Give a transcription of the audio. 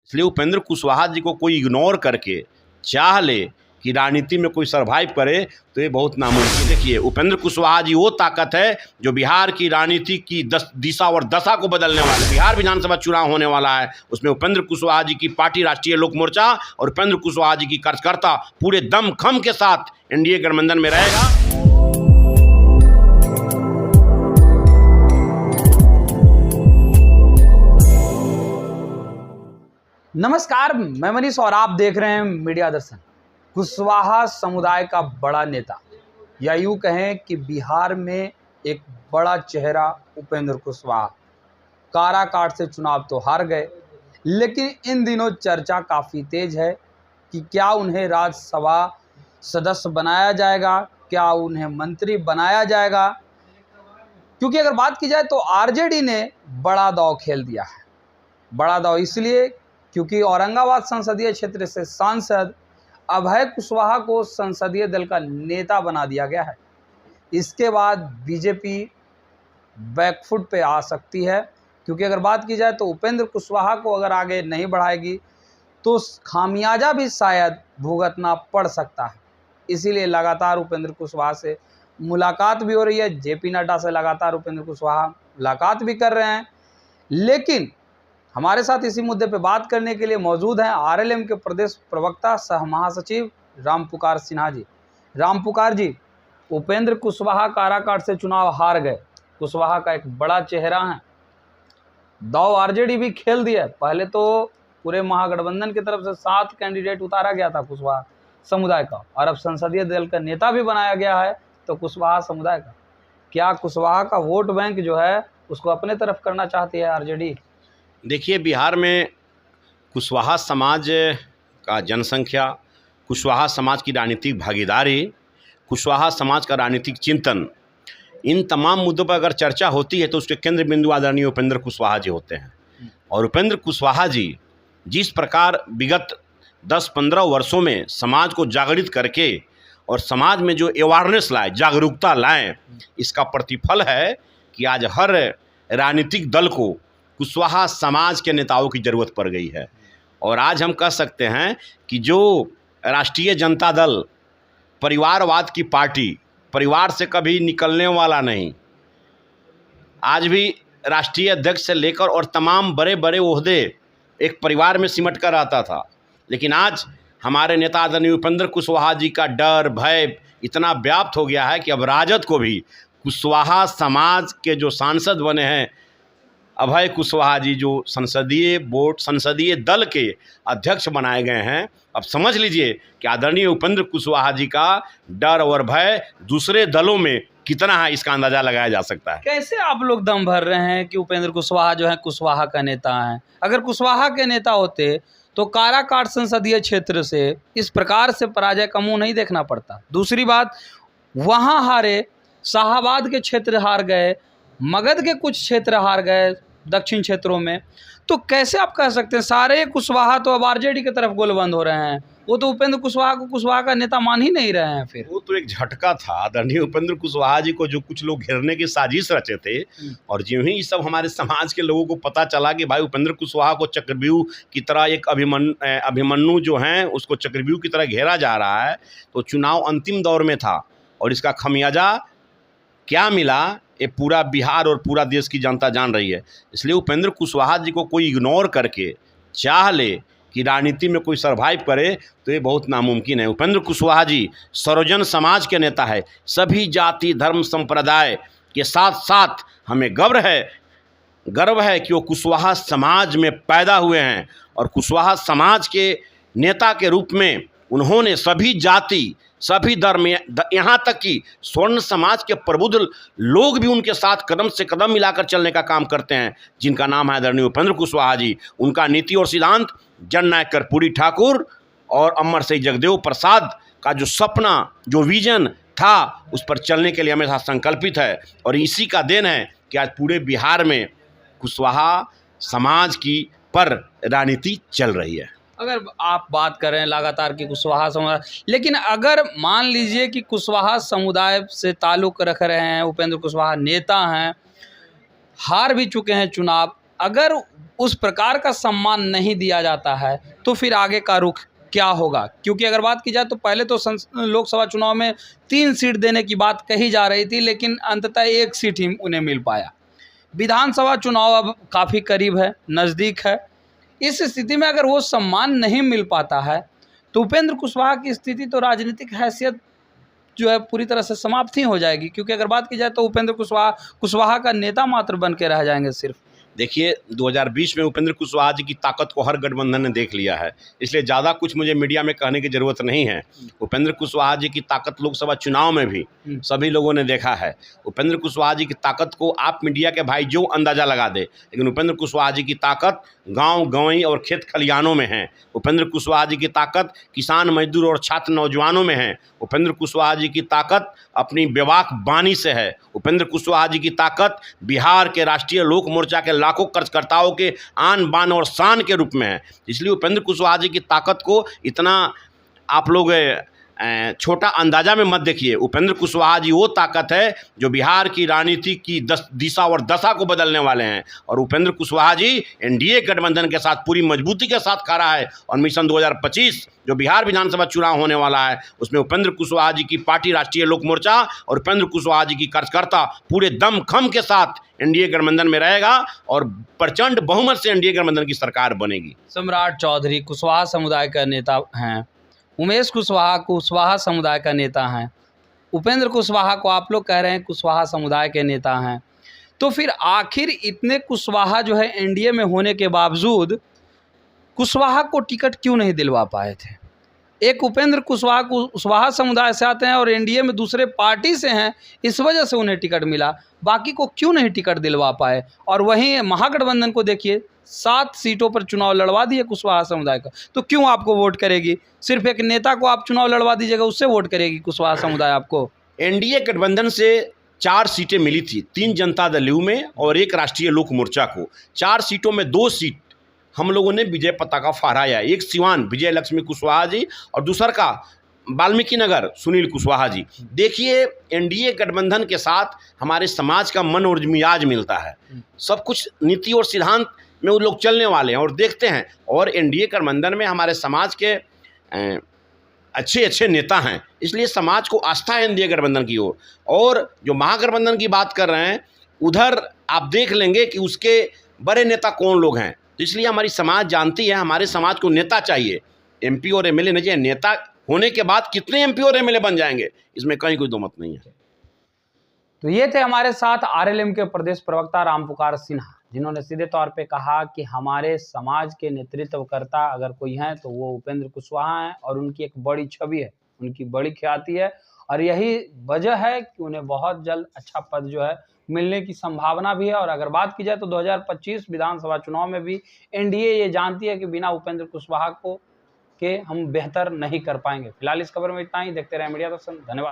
इसलिए उपेंद्र कुशवाहा जी को कोई इग्नोर करके चाह ले कि राजनीति में कोई सरवाइव करे तो ये बहुत नामुमकिन। देखिए, उपेंद्र कुशवाहा जी वो ताकत है जो बिहार की राजनीति की दिशा और दशा को बदलने वाले। बिहार विधानसभा चुनाव होने वाला है, उसमें उपेंद्र कुशवाहा जी की पार्टी राष्ट्रीय लोक मोर्चा और उपेंद्र कुशवाहा जी की कार्यकर्ता पूरे दम खम के साथ एनडीए गठबंधन में रहेगा। नमस्कार, मैं मनीष और आप देख रहे हैं मीडिया दर्शन। कुशवाहा समुदाय का बड़ा नेता, या यूं कहें कि बिहार में एक बड़ा चेहरा उपेंद्र कुशवाहा काराकाट से चुनाव तो हार गए, लेकिन इन दिनों चर्चा काफ़ी तेज है कि क्या उन्हें राज्यसभा सदस्य बनाया जाएगा, क्या उन्हें मंत्री बनाया जाएगा। क्योंकि अगर बात की जाए तो आरजेडी ने बड़ा दांव खेल दिया है। बड़ा दांव इसलिए क्योंकि औरंगाबाद संसदीय क्षेत्र से सांसद अभय कुशवाहा को संसदीय दल का नेता बना दिया गया है। इसके बाद बीजेपी बैकफुट पे आ सकती है, क्योंकि अगर बात की जाए तो उपेंद्र कुशवाहा को अगर आगे नहीं बढ़ाएगी तो खामियाजा भी शायद भुगतना पड़ सकता है। इसीलिए लगातार उपेंद्र कुशवाहा से मुलाकात भी हो रही है। जेपी नड्डा से लगातार उपेंद्र कुशवाहा मुलाकात भी कर रहे हैं। लेकिन हमारे साथ इसी मुद्दे पे बात करने के लिए मौजूद हैं आरएलएम के प्रदेश प्रवक्ता सह महासचिव रामपुकार सिन्हा जी। रामपुकार जी, उपेंद्र कुशवाहा काराकाट से चुनाव हार गए। कुशवाहा का एक बड़ा चेहरा है, दांव आरजेडी भी खेल दिया। पहले तो पूरे महागठबंधन की तरफ से 7 कैंडिडेट उतारा गया था कुशवाहा समुदाय का, और अब संसदीय दल का नेता भी बनाया गया है तो कुशवाहा समुदाय का। क्या कुशवाहा का वोट बैंक जो है उसको अपने तरफ करना चाहती है आरजेडी? देखिए, बिहार में कुशवाहा समाज का जनसंख्या, कुशवाहा समाज की राजनीतिक भागीदारी, कुशवाहा समाज का राजनीतिक चिंतन, इन तमाम मुद्दों पर अगर चर्चा होती है तो उसके केंद्र बिंदु आदरणीय उपेंद्र कुशवाहा जी होते हैं। और उपेंद्र कुशवाहा जी जिस प्रकार विगत 10-15 वर्षों में समाज को जागृत करके और समाज में जो अवेयरनेस लाए, जागरूकता लाएं, इसका प्रतिफल है कि आज हर राजनीतिक दल को कुशवाहा समाज के नेताओं की ज़रूरत पड़ गई है। और आज हम कह सकते हैं कि जो राष्ट्रीय जनता दल परिवारवाद की पार्टी, परिवार से कभी निकलने वाला नहीं, आज भी राष्ट्रीय अध्यक्ष से लेकर और तमाम बड़े बड़े ओहदे एक परिवार में सिमट कर आता था, लेकिन आज हमारे नेता आदरणीय उपेंद्र कुशवाहा जी का डर, भय इतना व्याप्त हो गया है कि अब राजद को भी कुशवाहा समाज के जो सांसद बने हैं अभय कुशवाहा जी, जो संसदीय दल के अध्यक्ष बनाए गए हैं, अब समझ लीजिए कि आदरणीय उपेंद्र कुशवाहा जी का डर और भय दूसरे दलों में कितना है, इसका अंदाजा लगाया जा सकता है। कैसे आप लोग दम भर रहे हैं कि उपेंद्र कुशवाहा जो है कुशवाहा का नेता है? अगर कुशवाहा के नेता होते तो काराकाट संसदीय क्षेत्र से इस प्रकार से पराजय का मुंह नहीं देखना पड़ता। दूसरी बात, वहाँ हारे, शाहाबाद के क्षेत्र हार गए, मगध के कुछ क्षेत्र हार गए दक्षिण क्षेत्रों में, तो कैसे आप कह सकते हैं सारे कुशवाहा तो अब आरजेडी की तरफ गोलबंद हो रहे हैं? वो तो उपेंद्र कुशवाहा को कुशवाहा का नेता मान ही नहीं रहे हैं। फिर वो तो एक झटका था आदरणीय उपेंद्र कुशवाहा जी को, जो कुछ लोग घेरने की साजिश रचे थे। और ज्यों ही सब हमारे समाज के लोगों को पता चला कि भाई उपेंद्र कुशवाहा को चक्रव्यूह की तरह एक अभिमन्यु जो हैं उसको चक्रव्यूह की तरह घेरा जा रहा है, तो चुनाव अंतिम दौर में था और इसका खमियाजा क्या मिला ये पूरा बिहार और पूरा देश की जनता जान रही है। इसलिए उपेंद्र कुशवाहा जी को कोई इग्नोर करके चाह ले कि राजनीति में कोई सरवाइव करे तो ये बहुत नामुमकिन है। उपेंद्र कुशवाहा जी सर्वजन समाज के नेता है। सभी जाति, धर्म, संप्रदाय के साथ साथ हमें गर्व है कि वो कुशवाहा समाज में पैदा हुए हैं और कुशवाहा समाज के नेता के रूप में उन्होंने सभी जाति, सभी धर्म, यहाँ तक कि स्वर्ण समाज के प्रबुद्ध लोग भी उनके साथ कदम से कदम मिलाकर चलने का काम करते हैं, जिनका नाम है आदरणीय उपेंद्र कुशवाहा जी। उनका नीति और सिद्धांत जननायक कर्पूरी ठाकुर और अमर सिंह जगदेव प्रसाद का जो सपना, जो विजन था, उस पर चलने के लिए हमेशा संकल्पित है। और इसी का देन है कि आज पूरे बिहार में कुशवाहा समाज की पर राजनीति चल रही है। अगर आप बात करें लगातार कि कुशवाहा समुदाय, लेकिन अगर मान लीजिए कि कुशवाहा समुदाय से ताल्लुक़ रख रहे हैं, उपेंद्र कुशवाहा नेता हैं, हार भी चुके हैं चुनाव, अगर उस प्रकार का सम्मान नहीं दिया जाता है तो फिर आगे का रुख क्या होगा? क्योंकि अगर बात की जाए तो पहले तो लोकसभा चुनाव में 3 सीट देने की बात कही जा रही थी, लेकिन अंततः 1 सीट ही उन्हें मिल पाया। विधानसभा चुनाव अब काफ़ी करीब है, नज़दीक है। इस स्थिति में अगर वो सम्मान नहीं मिल पाता है तो उपेंद्र कुशवाहा की स्थिति तो राजनीतिक हैसियत जो है पूरी तरह से समाप्त ही हो जाएगी। क्योंकि अगर बात की जाए तो उपेंद्र कुशवाहा का नेता मात्र बन के रह जाएंगे सिर्फ। देखिए 2020 में उपेंद्र कुशवाहा जी की ताकत को हर गठबंधन ने देख लिया है, इसलिए ज़्यादा कुछ मुझे मीडिया में कहने की ज़रूरत नहीं है। उपेंद्र कुशवाहा जी की ताकत लोकसभा चुनाव में भी सभी लोगों ने देखा है। उपेंद्र कुशवाहा जी की ताकत को आप मीडिया के भाई जो अंदाज़ा लगा दे, लेकिन उपेंद्र कुशवाहा जी की ताकत गाँव गंवई और खेत खलिहानों में है। उपेंद्र कुशवाहा जी की ताकत किसान मजदूर और छात्र नौजवानों में है। उपेंद्र कुशवाहा जी की ताकत अपनी बेबाक बानी से है। उपेंद्र कुशवाहा जी की ताकत बिहार के राष्ट्रीय लोक मोर्चा के लाखों कार्यकर्ताओं के आन बान और शान के रूप में है। इसलिए उपेंद्र कुशवाहा जी की ताकत को इतना आप लोग छोटा अंदाजा में मत देखिए। उपेंद्र कुशवाहा जी वो ताकत है जो बिहार की राजनीति की दिशा और दशा को बदलने वाले हैं। और उपेंद्र कुशवाहा जी एनडीए गठबंधन के साथ पूरी मजबूती के साथ खड़ा है। और मिशन 2025 जो बिहार विधानसभा चुनाव होने वाला है, उसमें उपेंद्र कुशवाहा जी की पार्टी राष्ट्रीय लोक मोर्चा और उपेंद्र कुशवाहा जी की कार्यकर्ता पूरे दम खम के साथ एनडीए गठबंधन में रहेगा और प्रचंड बहुमत से एनडीए गठबंधन की सरकार बनेगी। सम्राट चौधरी कुशवाहा समुदाय का नेता हैं, उमेश कुशवाहा समुदाय का नेता हैं, उपेंद्र कुशवाहा को आप लोग कह रहे हैं कुशवाहा समुदाय के नेता हैं। तो फिर आखिर इतने कुशवाहा जो है एनडीए में होने के बावजूद कुशवाहा को टिकट क्यों नहीं दिलवा पाए थे? एक उपेंद्र कुशवाहा समुदाय से आते हैं और एनडीए में दूसरे पार्टी से हैं, इस वजह से उन्हें टिकट मिला। बाकी को क्यों नहीं टिकट दिलवा पाए? और वहीं महागठबंधन को देखिए 7 सीटों पर चुनाव लड़वा दिए कुशवाहा समुदाय का, तो क्यों आपको वोट करेगी? सिर्फ एक नेता को आप चुनाव लड़वा दीजिएगा, उससे वोट करेगी कुशवाहा समुदाय आपको? एनडीए गठबंधन से 4 सीटें मिली थी, 3 जनता दल यू में और 1 राष्ट्रीय लोक मोर्चा को। 4 सीटों में 2 सीट हम लोगों ने विजय पताका फहराया। एक सिवान विजय लक्ष्मी कुशवाहा जी और दूसर का वाल्मीकि नगर सुनील कुशवाहा जी। देखिए एनडीए गठबंधन के साथ हमारे समाज का मन और मिजाज मिलता है। सब कुछ नीति और सिद्धांत में वो लोग चलने वाले हैं और देखते हैं। और एनडीए गठबंधन में हमारे समाज के अच्छे नेता हैं, इसलिए समाज को आस्था है एनडीए गठबंधन की ओर। और जो महागठबंधन की बात कर रहे हैं, उधर आप देख लेंगे कि उसके बड़े नेता कौन लोग हैं। तो इसलिए हमारी समाज जानती है, हमारे समाज को नेता चाहिए, एमपी और एमएलए नहीं चाहिए। नेता होने के बाद कितने एमपी और एमएलए बन जाएंगे, इसमें कहीं कोई दो मत नहीं है। तो ये थे हमारे साथ आरएलएम के प्रदेश प्रवक्ता रामपुकार सिन्हा, जिन्होंने सीधे तौर पे कहा कि हमारे समाज के नेतृत्वकर्ता अगर कोई हैं तो वो उपेंद्र कुशवाहा हैं और उनकी एक बड़ी छवि है, उनकी बड़ी ख्याति है और यही वजह है कि उन्हें बहुत जल्द अच्छा पद जो है मिलने की संभावना भी है। और अगर बात की जाए तो 2025 विधानसभा चुनाव में भी एनडीए ये जानती है कि बिना उपेंद्र कुशवाहा को के हम बेहतर नहीं कर पाएंगे। फिलहाल इस खबर में इतना ही। देखते रहे मीडिया दर्शन। धन्यवाद।